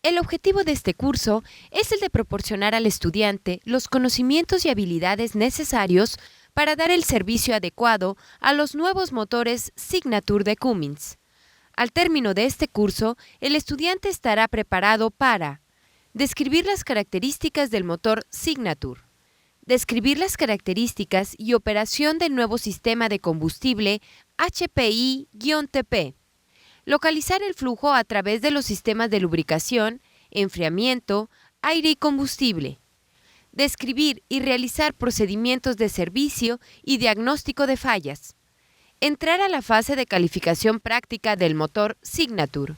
El objetivo de este curso es el de proporcionar al estudiante los conocimientos y habilidades necesarios para dar el servicio adecuado a los nuevos motores Signature de Cummins. Al término de este curso, el estudiante estará preparado para describir las características del motor Signature, describir las características y operación del nuevo sistema de combustible HPI-TP, localizar el flujo a través de los sistemas de lubricación, enfriamiento, aire y combustible, describir y realizar procedimientos de servicio y diagnóstico de fallas, entrar a la fase de calificación práctica del motor Signature.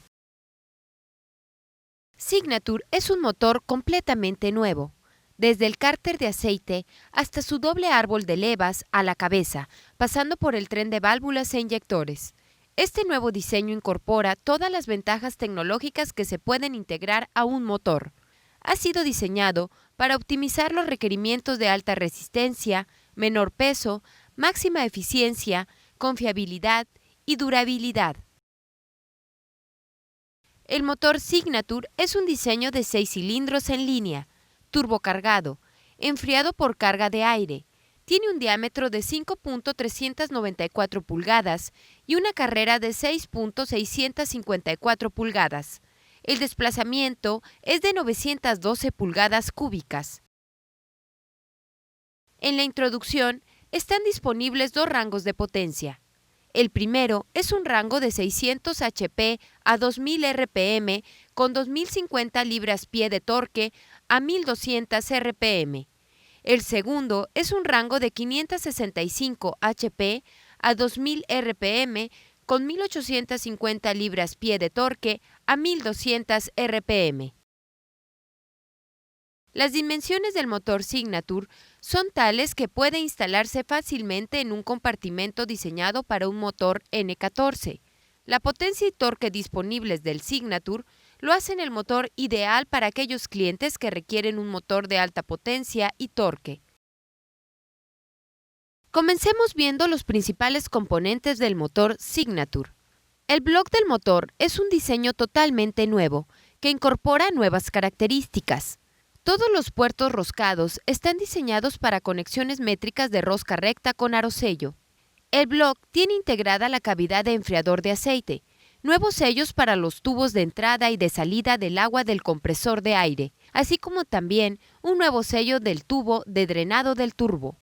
Signature es un motor completamente nuevo, desde el cárter de aceite hasta su doble árbol de levas a la cabeza, pasando por el tren de válvulas e inyectores. Este nuevo diseño incorpora todas las ventajas tecnológicas que se pueden integrar a un motor. Ha sido diseñado para optimizar los requerimientos de alta resistencia, menor peso, máxima eficiencia, confiabilidad y durabilidad. El motor Signature es un diseño de 6 cilindros en línea, turbocargado, enfriado por carga de aire. Tiene un diámetro de 5.394 pulgadas y una carrera de 6.654 pulgadas. El desplazamiento es de 912 pulgadas cúbicas. En la introducción están disponibles dos rangos de potencia. El primero es un rango de 600 HP a 2000 RPM con 2050 libras-pie de torque a 1200 RPM. El segundo es un rango de 565 HP a 2000 RPM con 1850 libras-pie de torque a 1200 RPM. Las dimensiones del motor Signature son tales que puede instalarse fácilmente en un compartimento diseñado para un motor N14. La potencia y torque disponibles del Signature lo hacen el motor ideal para aquellos clientes que requieren un motor de alta potencia y torque. Comencemos viendo los principales componentes del motor Signature. El bloque del motor es un diseño totalmente nuevo, que incorpora nuevas características. Todos los puertos roscados están diseñados para conexiones métricas de rosca recta con arosello. El bloque tiene integrada la cavidad de enfriador de aceite, nuevos sellos para los tubos de entrada y de salida del agua del compresor de aire, así como también un nuevo sello del tubo de drenado del turbo.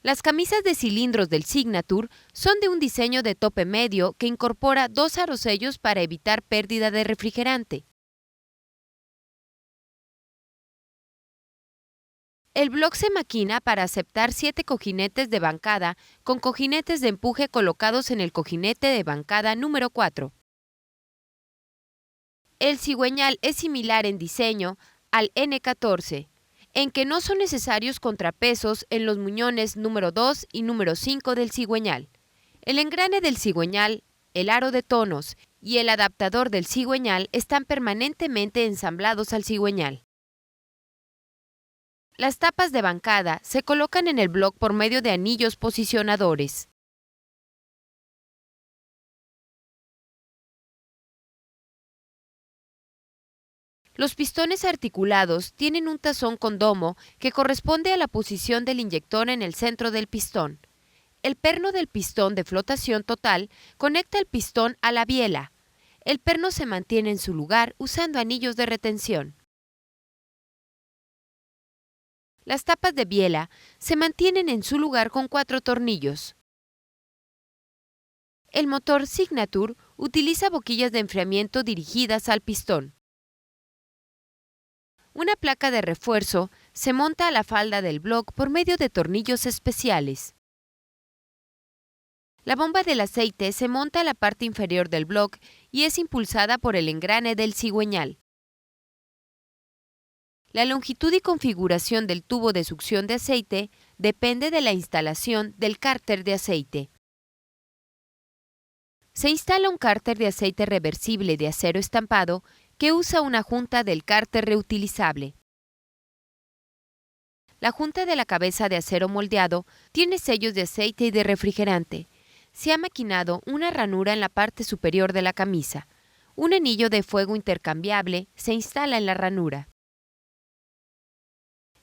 Las camisas de cilindros del Signature son de un diseño de tope medio que incorpora dos arosellos para evitar pérdida de refrigerante. El bloque se maquina para aceptar 7 cojinetes de bancada con cojinetes de empuje colocados en el cojinete de bancada número 4. El cigüeñal es similar en diseño al N14, en que no son necesarios contrapesos en los muñones número 2 y número 5 del cigüeñal. El engrane del cigüeñal, el aro de tonos y el adaptador del cigüeñal están permanentemente ensamblados al cigüeñal. Las tapas de bancada se colocan en el bloque por medio de anillos posicionadores. Los pistones articulados tienen un tazón con domo que corresponde a la posición del inyector en el centro del pistón. El perno del pistón de flotación total conecta el pistón a la biela. El perno se mantiene en su lugar usando anillos de retención. Las tapas de biela se mantienen en su lugar con 4 tornillos. El motor Signature utiliza boquillas de enfriamiento dirigidas al pistón. Una placa de refuerzo se monta a la falda del bloque por medio de tornillos especiales. La bomba del aceite se monta a la parte inferior del bloque y es impulsada por el engrane del cigüeñal. La longitud y configuración del tubo de succión de aceite depende de la instalación del cárter de aceite. Se instala un cárter de aceite reversible de acero estampado que usa una junta del cárter reutilizable. La junta de la cabeza de acero moldeado tiene sellos de aceite y de refrigerante. Se ha maquinado una ranura en la parte superior de la camisa. Un anillo de fuego intercambiable se instala en la ranura.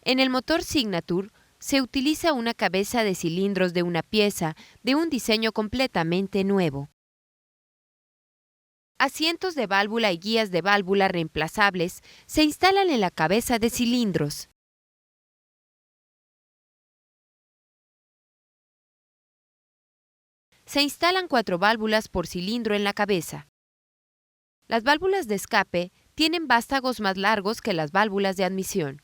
En el motor Signature se utiliza una cabeza de cilindros de una pieza de un diseño completamente nuevo. Asientos de válvula y guías de válvula reemplazables se instalan en la cabeza de cilindros. Se instalan 4 válvulas por cilindro en la cabeza. Las válvulas de escape tienen vástagos más largos que las válvulas de admisión.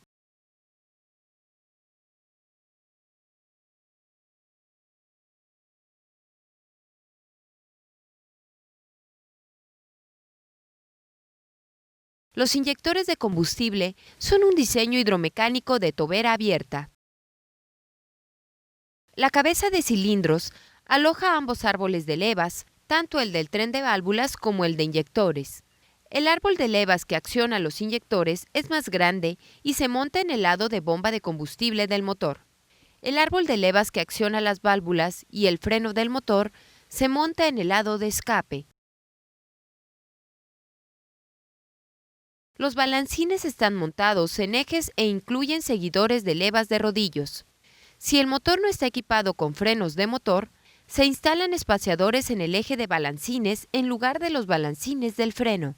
Los inyectores de combustible son un diseño hidromecánico de tobera abierta. La cabeza de cilindros aloja ambos árboles de levas, tanto el del tren de válvulas como el de inyectores. El árbol de levas que acciona los inyectores es más grande y se monta en el lado de bomba de combustible del motor. El árbol de levas que acciona las válvulas y el freno del motor se monta en el lado de escape. Los balancines están montados en ejes e incluyen seguidores de levas de rodillos. Si el motor no está equipado con frenos de motor, se instalan espaciadores en el eje de balancines en lugar de los balancines del freno.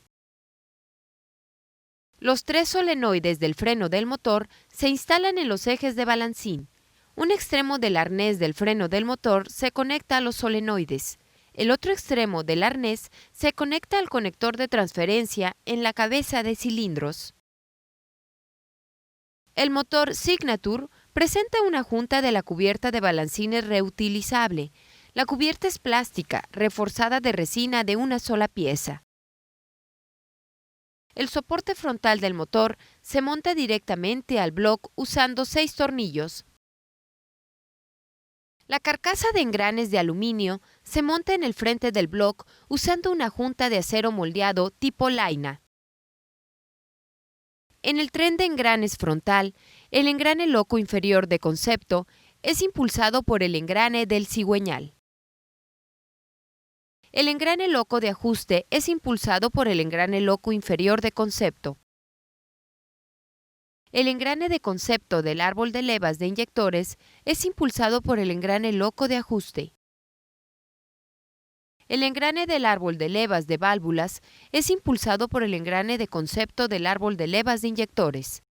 Los 3 solenoides del freno del motor se instalan en los ejes de balancín. Un extremo del arnés del freno del motor se conecta a los solenoides. El otro extremo del arnés se conecta al conector de transferencia en la cabeza de cilindros. El motor Signature presenta una junta de la cubierta de balancines reutilizable. La cubierta es plástica, reforzada de resina de una sola pieza. El soporte frontal del motor se monta directamente al bloque usando 6 tornillos. La carcasa de engranes de aluminio se monta en el frente del bloque usando una junta de acero moldeado tipo laina. En el tren de engranes frontal, el engrane loco inferior de concepto es impulsado por el engrane del cigüeñal. El engrane loco de ajuste es impulsado por el engrane loco inferior de concepto. El engrane de concepto del árbol de levas de inyectores es impulsado por el engrane loco de ajuste. El engrane del árbol de levas de válvulas es impulsado por el engrane de concepto del árbol de levas de inyectores.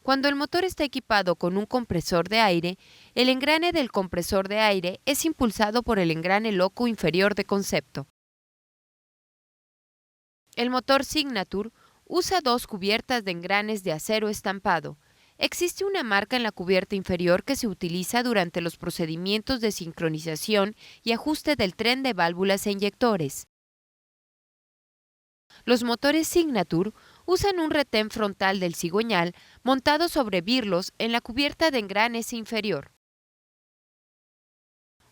Cuando el motor está equipado con un compresor de aire, el engrane del compresor de aire es impulsado por el engrane loco inferior de concepto. El motor Signature usa 2 cubiertas de engranes de acero estampado. Existe una marca en la cubierta inferior que se utiliza durante los procedimientos de sincronización y ajuste del tren de válvulas e inyectores. Los motores Signature usan un retén frontal del cigüeñal montado sobre birlos en la cubierta de engranes inferior.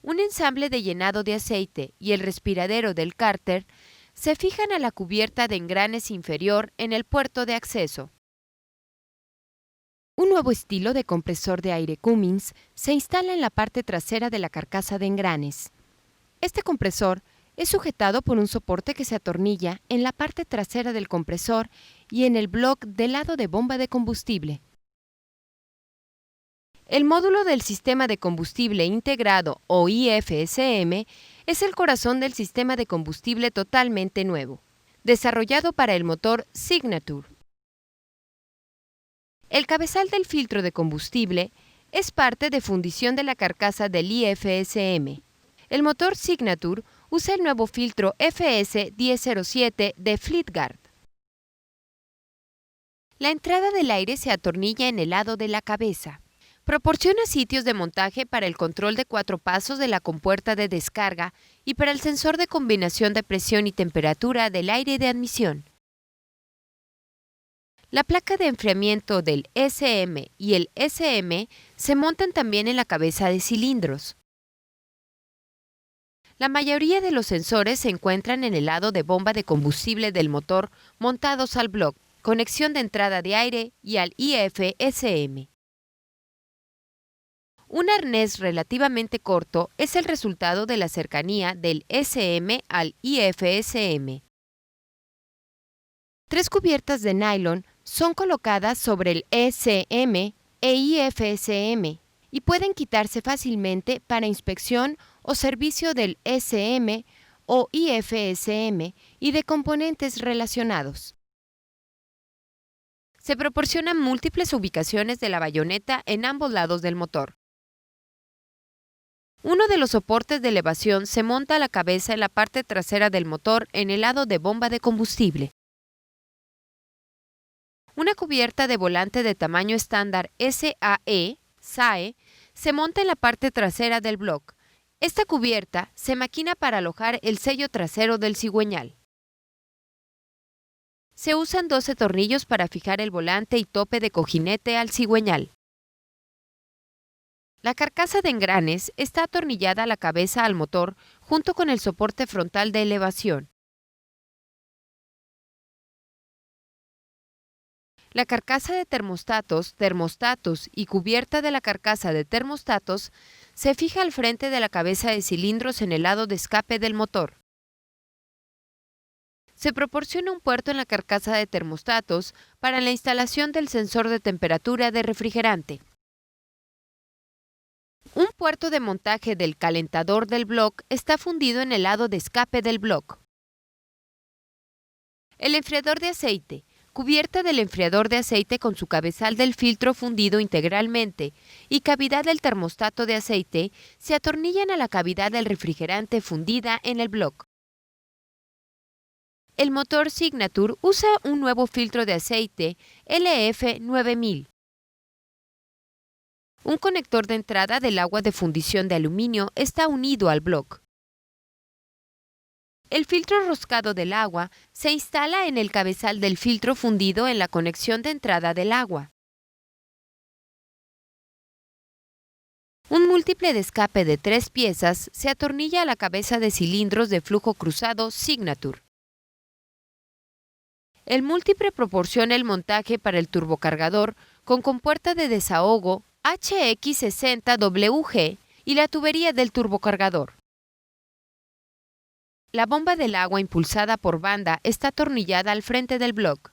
Un ensamble de llenado de aceite y el respiradero del cárter se fijan a la cubierta de engranes inferior en el puerto de acceso. Un nuevo estilo de compresor de aire Cummins se instala en la parte trasera de la carcasa de engranes. Este compresor es sujetado por un soporte que se atornilla en la parte trasera del compresor y en el bloque del lado de bomba de combustible. El módulo del Sistema de Combustible Integrado, o IFSM, es el corazón del sistema de combustible totalmente nuevo, desarrollado para el motor Signature. El cabezal del filtro de combustible es parte de fundición de la carcasa del IFSM. El motor Signature usa el nuevo filtro FS1007 de Fleetguard. La entrada del aire se atornilla en el lado de la cabeza. Proporciona sitios de montaje para el control de 4 pasos de la compuerta de descarga y para el sensor de combinación de presión y temperatura del aire de admisión. La placa de enfriamiento del SM y el SM se montan también en la cabeza de cilindros. La mayoría de los sensores se encuentran en el lado de bomba de combustible del motor montados al bloque, conexión de entrada de aire y al IFSM. Un arnés relativamente corto es el resultado de la cercanía del SM al IFSM. 3 cubiertas de nylon son colocadas sobre el SM e IFSM y pueden quitarse fácilmente para inspección o servicio del SM o IFSM y de componentes relacionados. Se proporcionan múltiples ubicaciones de la bayoneta en ambos lados del motor. Uno de los soportes de elevación se monta a la cabeza en la parte trasera del motor en el lado de bomba de combustible. Una cubierta de volante de tamaño estándar SAE se monta en la parte trasera del bloque. Esta cubierta se maquina para alojar el sello trasero del cigüeñal. Se usan 12 tornillos para fijar el volante y tope de cojinete al cigüeñal. La carcasa de engranes está atornillada a la cabeza al motor junto con el soporte frontal de elevación. La carcasa de termostatos y cubierta de la carcasa de termostatos se fija al frente de la cabeza de cilindros en el lado de escape del motor. Se proporciona un puerto en la carcasa de termostatos para la instalación del sensor de temperatura de refrigerante. Un puerto de montaje del calentador del bloque está fundido en el lado de escape del bloque. El enfriador de aceite, cubierta del enfriador de aceite con su cabezal del filtro fundido integralmente y cavidad del termostato de aceite, se atornillan a la cavidad del refrigerante fundida en el bloque. El motor Signature usa un nuevo filtro de aceite LF9000. Un conector de entrada del agua de fundición de aluminio está unido al bloque. El filtro roscado del agua se instala en el cabezal del filtro fundido en la conexión de entrada del agua. Un múltiple de escape de 3 piezas se atornilla a la cabeza de cilindros de flujo cruzado Signature. El múltiple proporciona el montaje para el turbocargador con compuerta de desahogo HX60WG y la tubería del turbocargador. La bomba del agua impulsada por banda está atornillada al frente del bloque.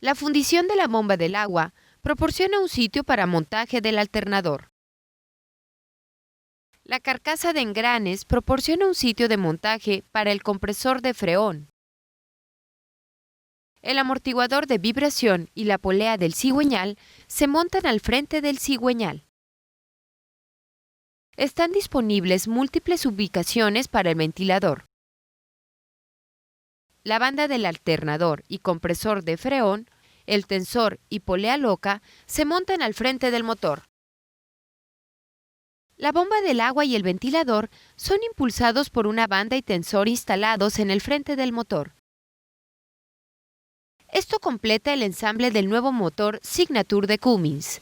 La fundición de la bomba del agua proporciona un sitio para montaje del alternador. La carcasa de engranes proporciona un sitio de montaje para el compresor de freón. El amortiguador de vibración y la polea del cigüeñal se montan al frente del cigüeñal. Están disponibles múltiples ubicaciones para el ventilador. La banda del alternador y compresor de freón, el tensor y polea loca se montan al frente del motor. La bomba del agua y el ventilador son impulsados por una banda y tensor instalados en el frente del motor. Esto completa el ensamble del nuevo motor Signature de Cummins.